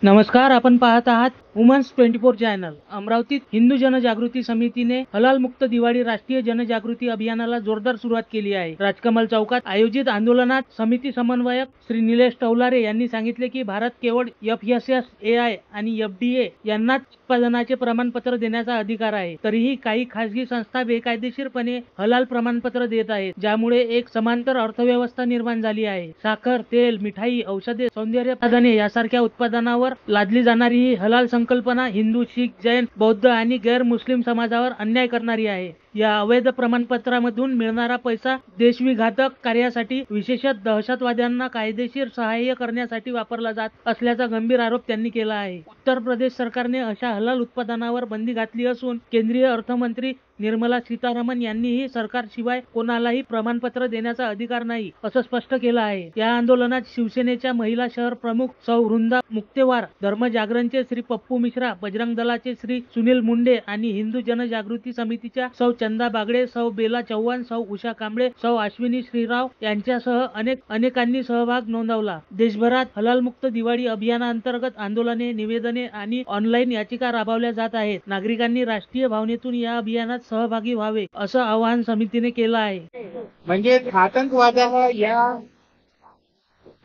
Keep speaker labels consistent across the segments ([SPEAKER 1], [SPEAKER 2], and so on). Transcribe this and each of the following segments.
[SPEAKER 1] नमस्कार, आपण पाहत आहात वुमन्स 24 चॅनल। अमरावतीत हिंदू जनजागृती समितीने हलाल मुक्त दिवाळी राष्ट्रीय जनजागृती अभियानाला जोरदार सुरुवात केली आहे। राजकमल चौकात आयोजित आंदोलनात समिती समन्वयक श्री निलेश टौलारे यांनी सांगितले की भारत केवळ FSSAI आणि FDA यांनाच उत्पादनाचे प्रमाणपत्र देण्याचा अधिकार आहे। तरीही काही खासगी संस्था बेकायदेशीरपणे हलाल प्रमाणपत्र देत आहेत, ज्यामुळे एक समांतर अर्थव्यवस्था निर्माण झाली आहे। साखर, तेल, मिठाई, औषधे, सौंदर्य साधने यासारख्या उत्पादनावर लादली जाणारी ही हलाल संकल्पना हिंदू, शीख, जैन, बौद्ध आणि गैर मुस्लिम समाजावर अन्याय करणारी आहे। या अवैध प्रमाणपत्रामधून मिळणारा पैसा देशविघातक कार्यासाठी, विशेषतः दहशतवाद्यांना कायदेशीर सहाय्य करण्यासाठी वापरला जात असल्याचा गंभीर आरोप त्यांनी केला आहे। उत्तर प्रदेश सरकारने अशा हलाल उत्पादनावर बंदी घातली असून केंद्रीय अर्थमंत्री निर्मला सीतारामन यांनीही सरकारशिवाय कोणालाही प्रमाणपत्र देण्याचा अधिकार नाही असं स्पष्ट केलं आहे। या आंदोलनात शिवसेनेच्या महिला शहर प्रमुख सौ वृंदा मुक्तेवार, धर्मजागरणचे श्री पप्पू मिश्रा, बजरंग दलाचे श्री सुनील मुंडे आणि हिंदू जनजागृती समितीच्या सौ चंदा बागडे, सौ बेला चव्हाण, सौ उषा कांबळे, सौ अश्विनी श्रीराव यांच्यासह अनेकांनी सहभाग नोंदवला। देशभरात हलाल मुक्त दिवाळी अभियानाअंतर्गत आंदोलने, निवेदने आणि ऑनलाईन याचिका राबवल्या जात आहेत। नागरिकांनी राष्ट्रीय भावनेतून या अभियानात सहभागी व्हावे असं आवाहन समितीने केलं आहे।
[SPEAKER 2] म्हणजे आतंकवादाला या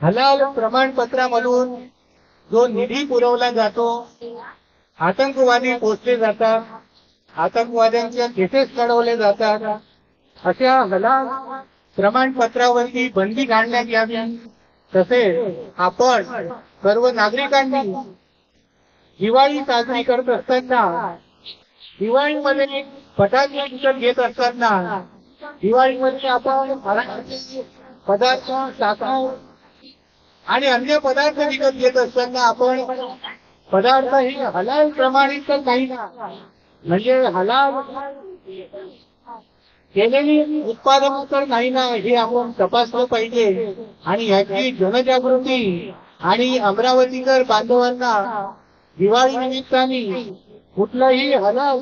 [SPEAKER 2] हलाल प्रमाणपत्रामधून जो निधी पुरवला जातो, आतंकवादी पोचले जातात, आतंकवाद्यांच्या केसेस लढवले जातात, अशा हलाल प्रमाणपत्रावरती बंदी घालण्यात यावी। तसेच आपण सर्व नागरिकांनी दिवाळी साजरी करत असताना, दिवाळीमध्ये फटाके विकत घेत असताना, दिवाळीमध्ये आपण फराळाचे पदार्थ, साखर आणि अन्य पदार्थ विकत घेत असताना आपण पदार्थ हे हलाल प्रमाणित तर नाही ना, म्हणजे हलाल केलेली उत्पादन तर नाही ना, हे आपण तपासलं पाहिजे। आणि याची जनजागृती आणि अमरावतीकर बांधवांना दिवाळी निमित्ताने कुठलंही हलाल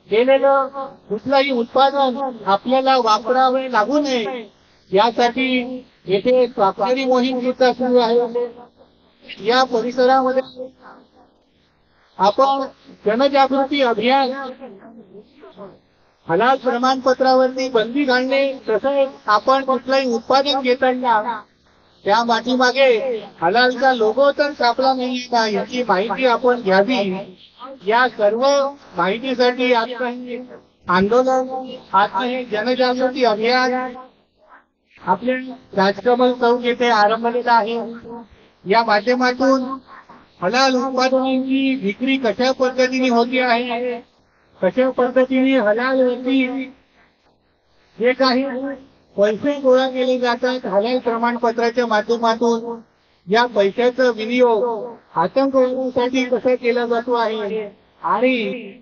[SPEAKER 2] केलेलं कुठलंही उत्पादन आपल्याला वापरावे लागू नये, यासाठी येथे स्वाक्षरी मोहीम सुद्धा सुरू आहे। या परिसरामध्ये आपण जनजागृती अभियान, हलाल प्रमाणपत्रावरती बंदी घालणे, तसेच आपण कुठलंही उत्पादन घेताना त्या पाठीमागे हलालचा लोगो तर छापला नाही का, याची माहिती आपण घ्यावी। या सर्व माहितीसाठी आजचं हे आंदोलन, आजचं हे जनजागृती अभियान आपले राजकमल चौक येथे आरंभलेलं आहे। या माध्यमातून हलाल उत्पादनांची विक्री कशा पद्धतीने होती आहे, कशा पद्धतीने हलालवरती जे काही पैसे गोळा केले जातात हलाल प्रमाणपत्राच्या माध्यमातून, या पैशाचा विनियोग आतंकवादासाठी कसा केला जातो आहे आणि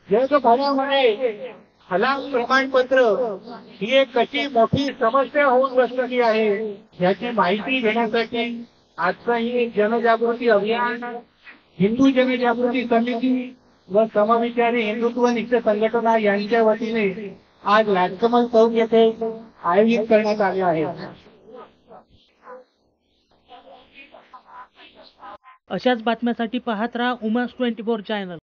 [SPEAKER 2] जगभरामध्ये हलाल प्रमाणपत्र ही एक कशी मोठी समस्या होऊन बसलेली आहे, याची माहिती घेण्यासाठी आजचं हे जनजागृती अभियान हिंदू जनजागृती समिती व समविचारी हिंदुत्वनिष्ठ संघटना यांच्या वतीने आज राजकमल चौक येथे आयोजित करण्यात आले आहे।
[SPEAKER 1] अशाच बातम्यांसाठी पाहत राहा वुमन्स 24 चॅनल।